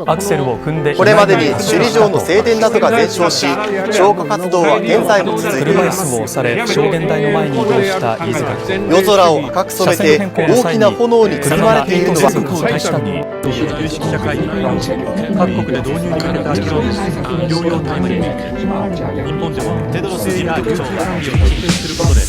アクセルを踏んでこれまでに首里城の正殿などが全焼し、消火活動は現在も続いてい車椅ます。子を押され証言台の前に移動した飯塚君。夜空を赤く染めて大きな炎に包まれているのは、大使館に有識者会議各国で導入された議論療養タイムリミック日本でもテドロス事務局長が準備を実施することで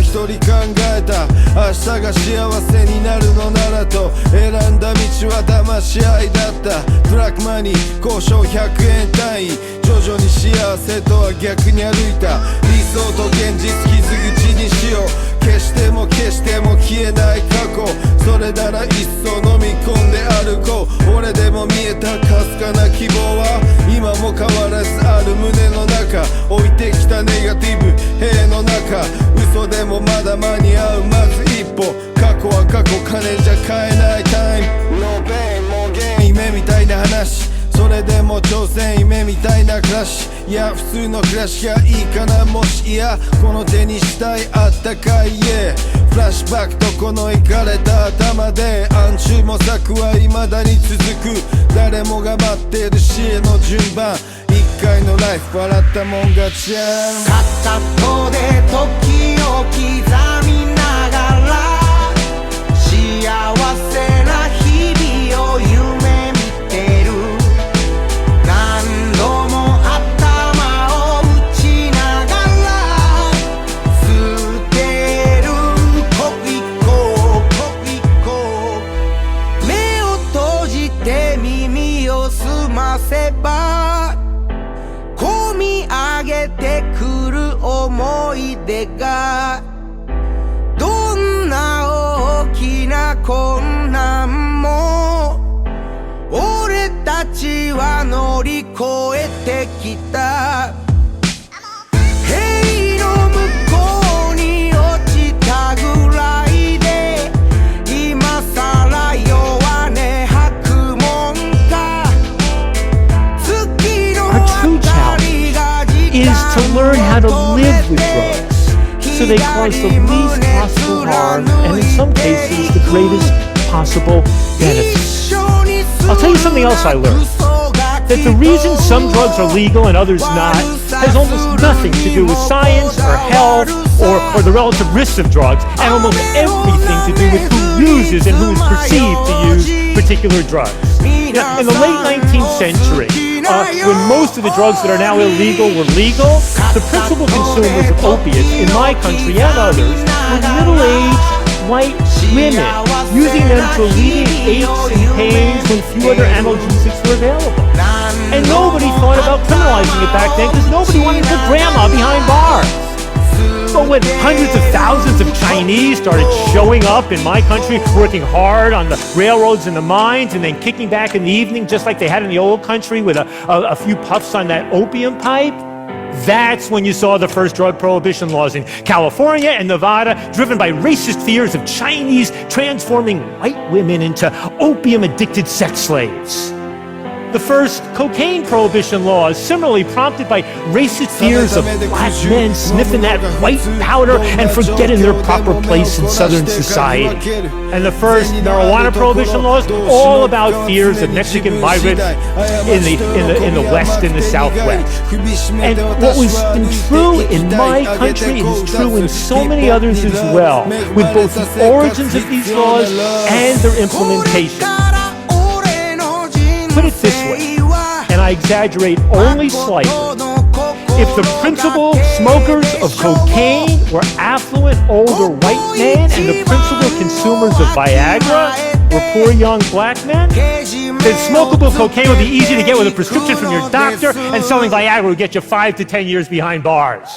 一人考えた明日が幸せになるのならと選んだ道は騙し合いだった。ブラックマニー交渉100円単位、徐々に幸せとは逆に歩いた。理想と現実傷口にしよう、消しても消しても消えない過去、それなら一層飲み込んで歩こう。俺でも見えたかすかな希望は今も変わらずある胸の中、置いてきたネガティブ塀の中、嘘でもまだ間に合うまず一歩、過去は過去金じゃ買えないタイム。No pain no gain 夢みたいな話、それでも挑戦夢みたいな暮らし、いや普通の暮らしがいいかな、もしいやこの手にしたいあったかい家、フラッシュバックとこのいかれた頭で暗中模索は未だに続く。誰もが待ってる死への順番、一回のライフ笑ったもん勝ちやん。片方で時を刻みながら幸せな日々を夢見てる。何度も頭を打ちながら捨てる。コピココピコ目を閉じて耳を澄ませば込み上げてくる思い出が、どんな大きな困難も俺たちは乗り越えてきた。塀の向こうに落ちたぐらいで今さら弱音吐くもんか。月の明かりが is to learn how to live with drugs so they cause the least possible harm and in some cases the greatest possible benefits. I'll tell you something else I learned, that the reason some drugs are legal and others not has almost nothing to do with science or health or the relative risks of drugs, and almost everything to do with who uses and who is perceived to use particular drugs. Now, in the late 19th century, when most of the drugs that are now illegal were legal, the principal consumers of opiates in my country and others were middle-aged white women, using them to alleviate aches and pains when few other analgesics were available. And nobody thought about criminalizing it back then because nobody wanted to put grandma behind bars. But when hundreds of thousands of Chinese started showing up in my country, working hard on the railroads and the mines, and then kicking back in the evening just like they had in the old country with a few puffs on that opium pipe, that's when you saw the first drug prohibition laws in California and Nevada, driven by racist fears of Chinese transforming white women into opium-addicted sex slaves. The first cocaine prohibition laws, similarly prompted by racist fears of black men sniffing that white powder and forgetting their proper place in Southern society. And the first marijuana prohibition laws, all about fears of Mexican migrants in the West and the Southwest. And what was been true in my country is true in so many others as well, with both the origins of these laws and their implementation. Put it this way, and I exaggerate only slightly, if the principal smokers of cocaine were affluent older white men and the principal consumers of Viagra were poor young black men, then smokable cocaine would be easy to get with a prescription from your doctor, and selling Viagra would get you 5 to 10 years behind bars.